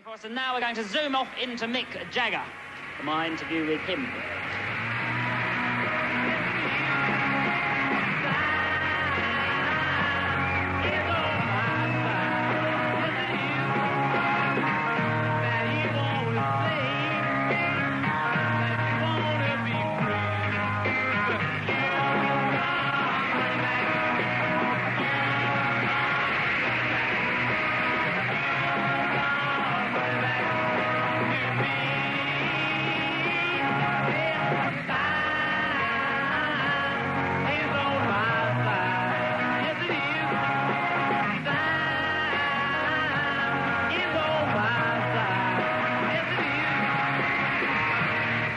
For us, and now we're going to zoom off into Mick Jagger for my interview with him.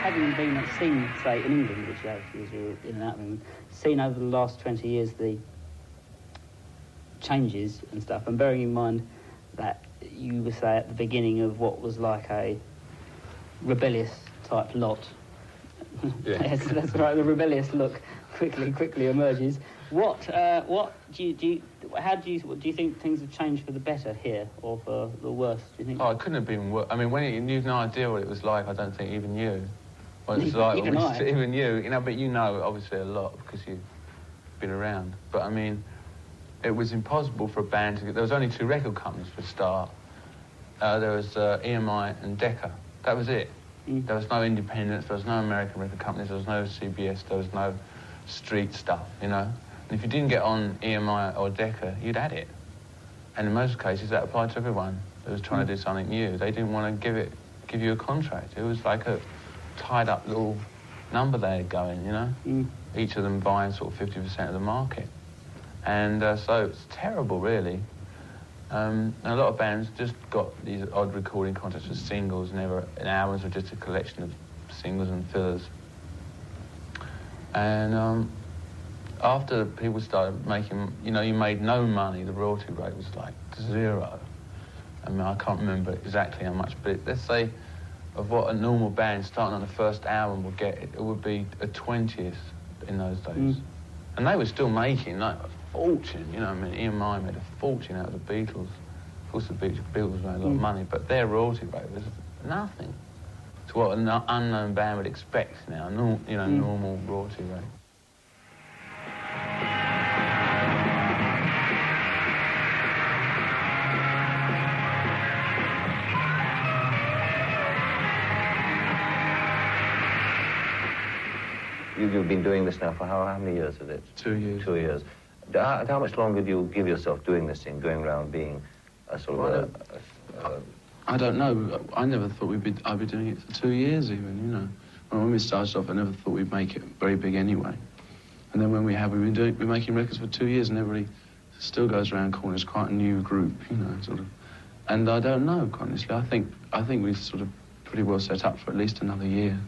Having been seen, say, in England, which actually is in and out of England, seen over the last 20 years the changes and stuff, and bearing in mind that you were, say, at the beginning of what was like a rebellious type lot. Yeah. Yes, that's right, the rebellious look quickly emerges. What do you think things have changed for the better here, or for the worse, do you think? Oh, it couldn't have been worse. I mean, when you've no idea what it was like, I don't think even you. What it was like, even you know, but you know obviously a lot because you've been around. But I mean, it was impossible for a band to get. There was only 2 record companies for a start. There was EMI and Decca. That was it. There was no independents. There was no American record companies. There was no CBS. There was no street stuff, you know. And if you didn't get on EMI or Decca, you'd had it. And in most cases, that applied to everyone who was trying to do something new. They didn't want to give you a contract. It was like a tied-up little number they had going, you know. Each of them buying sort of 50% of the market. And so it's terrible, really. And a lot of bands just got these odd recording contracts with singles, and albums were just a collection of singles and fillers. And after people started making, you know, you made no money, the royalty rate was like 0. I mean, I can't remember exactly how much, but let's say of what a normal band starting on the first album would get, it would be a 20th in those days. And they were still making like a fortune, you know. I mean, EMI made a fortune out of the Beatles. Of course, the Beatles made a lot of money, but their royalty rate was nothing to what an unknown band would expect now, normal royalty rate. You've been doing this now for how many years is it? 2 years. 2 years. How much longer do you give yourself doing this thing, going around being a sort of I don't know. I never thought I'd be doing it for 2 years even, you know. When we started off, I never thought we'd make it very big anyway. And then when we've been making records for 2 years, and everybody still goes around calling us quite a new group, you know, sort of. And I don't know, quite honestly. I think we've sort of pretty well set up for at least another year.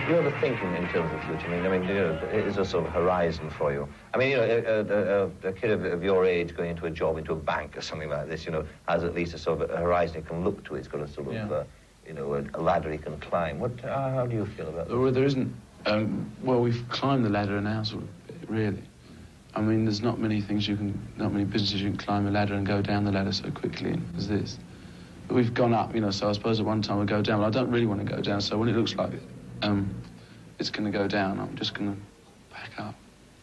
Do you ever think in terms of the future? I mean, you know, is there a sort of horizon for you? I mean, you know, a kid of your age going into a job, into a bank or something like this, you know, has at least a sort of a horizon he can look to. It's got a sort of, you know, a ladder he can climb. How do you feel about that? Well, there isn't. Well, we've climbed the ladder now, sort of, really. I mean, there's not many businesses you can climb a ladder and go down the ladder so quickly as this. But we've gone up, you know, so I suppose at one time we'll go down, but I don't really want to go down, so when it looks like it's going to go down, I'm just going to back up.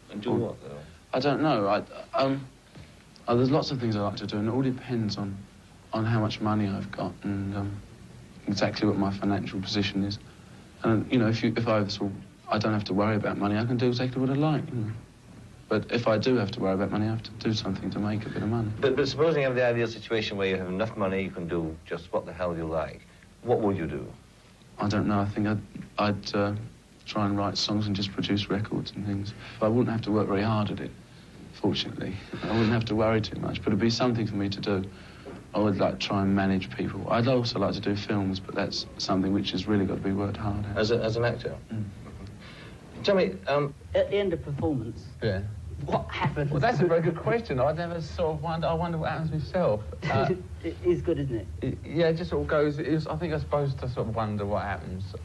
And do what, though? I don't know. There's lots of things I like to do, and it all depends on on how much money I've got and exactly what my financial position is. And, you know, if I don't have to worry about money, I can do exactly what I like, you know. But if I do have to worry about money, I have to do something to make a bit of money. But supposing you have the ideal situation where you have enough money, you can do just what the hell you like, what would you do? I don't know. I think I'd try and write songs and just produce records and things. But I wouldn't have to work very hard at it, fortunately. I wouldn't have to worry too much, but it'd be something for me to do. I would like to try and manage people. I'd also like to do films, but that's something which has really got to be worked hard at. As an actor? Mm. Tell me, at the end of performance, yeah. What happens? Well, that's a very good question. I never sort of wonder. I wonder what happens myself. It is good, isn't it? Yeah, it just all goes. I think I'm supposed to sort of wonder what happens.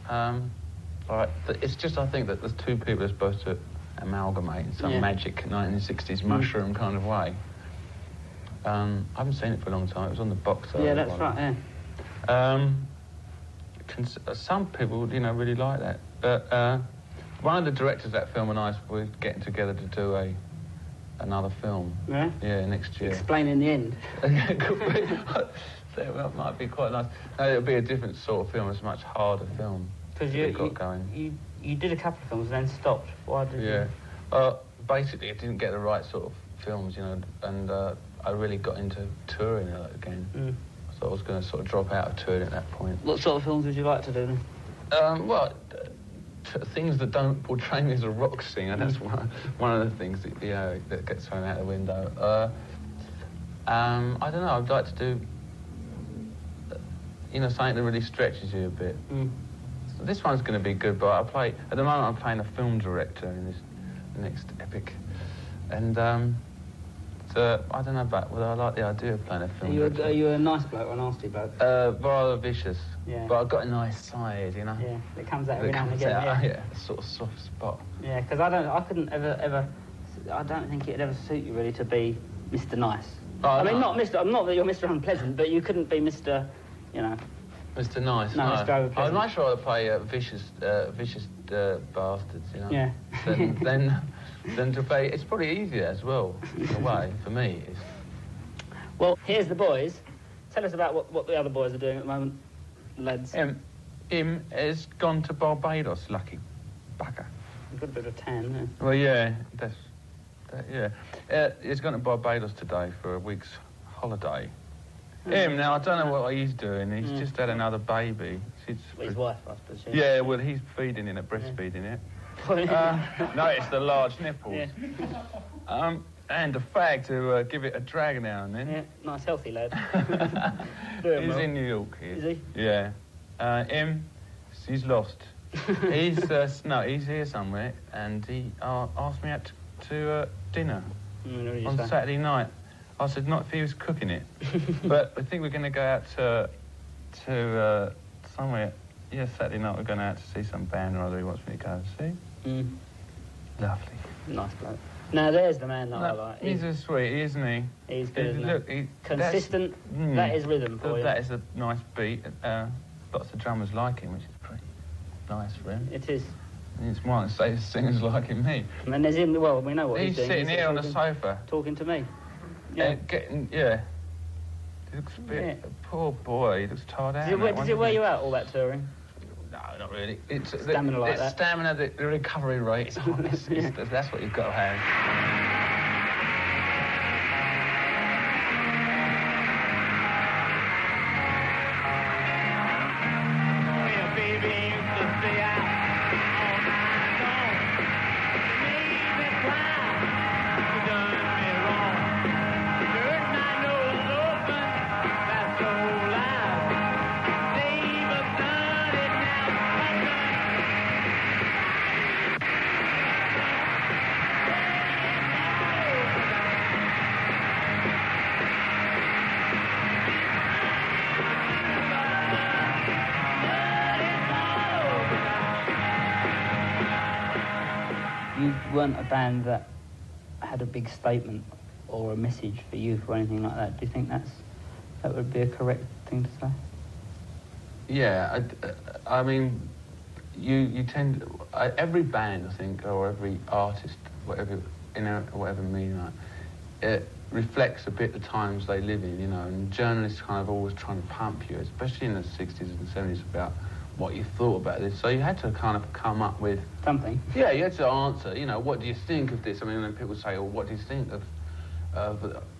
It's just I think that the two people are supposed to amalgamate in some magic 1960s mushroom kind of way. I haven't seen it for a long time. It was on the box. Yeah, that's right. Yeah. Some people, you know, really like that. But one of the directors of that film and I were getting together to do another film. Yeah? Yeah, next year. Explain in the end. That might be quite nice. No, it'll be a different sort of film. It's a much harder film. Because you did a couple of films and then stopped. Why did you? Yeah. Basically, I didn't get the right sort of films, you know, and I really got into touring again. Mm. So I was going to sort of drop out of touring at that point. What sort of films would you like to do then? Things that don't portray me as a rock singer. That's one of the things that that gets thrown out the window. I don't know. I'd like to do something that really stretches you a bit. Mm. So this one's going to be good, but at the moment I'm playing a film director in this next epic, and so I don't know about whether I like the idea of playing a film director. Are you a nice bloke or a nasty bloke? Rather vicious. Yeah. But I've got a nice side, you know. Yeah, it comes out every now and again. Yeah, a sort of soft spot. Yeah, because I couldn't ever. I don't think it'd ever suit you really to be Mr. Nice. Oh, I mean, not Mr. I'm not that you're Mr. Unpleasant, but you couldn't be Mr. You know. Mr. Nice. No, Mr. Overpleasant. I'd much rather play vicious bastards, you know. Yeah. Than to play. It's probably easier as well, in a way, for me. Well, here's the boys. Tell us about what the other boys are doing at the moment, lads. Him has gone to Barbados, lucky bugger. You've got a bit of tan, yeah. Well, yeah, he's gone to Barbados today for a week's holiday. Him, now, I don't know what he's doing. He's just had another baby. His wife, I suppose. Yeah, well, he's feeding it, breastfeeding it. No, it's the large nipples. Yeah. And a fag to give it a drag now and then. Yeah, nice healthy lad. He's in New York here. Is he? Yeah. Him, he's lost. He's here somewhere, and he asked me out to dinner on Saturday night. I said not if he was cooking it, but I think we're going to go out to somewhere. Yeah, Saturday night we're going out to see some band or other he wants me to go and see. Mm. Lovely. Nice bloke. Now there's the man that I like. He's a sweetie, isn't he? He's good, look, consistent. That is rhythm for you. That is a nice beat. Lots of drummers like him, which is pretty nice for him. It is. It's more than say singers liking me. And there's him. Well, we know what he's doing. He's sitting here on the sofa, talking to me. Yeah. He looks a bit. Poor boy. He looks tired out. Does it wear you out all that touring? No, not really. It's stamina like that. Stamina, the recovery rate is honest. That's what you've got to have. You weren't a band that had a big statement or a message for youth or anything like that. Do you think that would be a correct thing to say? Yeah, I mean, you tend every band, I think, or every artist, whatever medium, reflects a bit the times they live in, you know, and journalists kind of always trying to pump you, especially in the 60s and 70s, about what you thought about this. So you had to kind of come up with... something. Yeah, you had to answer, you know, what do you think of this? I mean, when people say, well, what do you think of...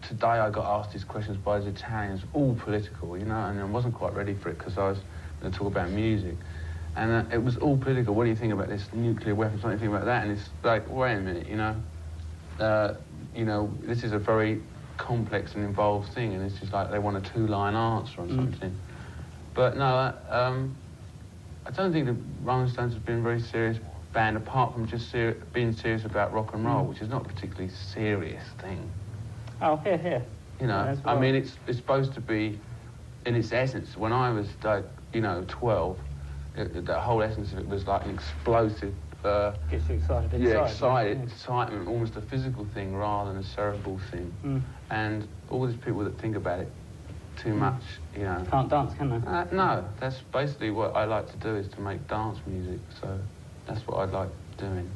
today I got asked these questions by the Italians, all political, you know, and I wasn't quite ready for it because I was going to talk about music. And it was all political. What do you think about this nuclear weapons? What do you think about that? And it's like, wait a minute, you know, this is a very complex and involved thing, and it's just like they want a two-line answer on something. But no, I don't think the Rolling Stones have been a very serious band, apart from just being serious about rock and roll, which is not a particularly serious thing. Oh, here. You know, yeah, I mean, it's supposed to be, in its essence, when I was, like, you know, 12, the whole essence of it was like an explosive... gets you excited inside. Excitement, almost a physical thing rather than a cerebral thing. And all these people that think about it too much, you know... Can't dance, can they? No, that's basically what I like to do, is to make dance music, so that's what I like doing.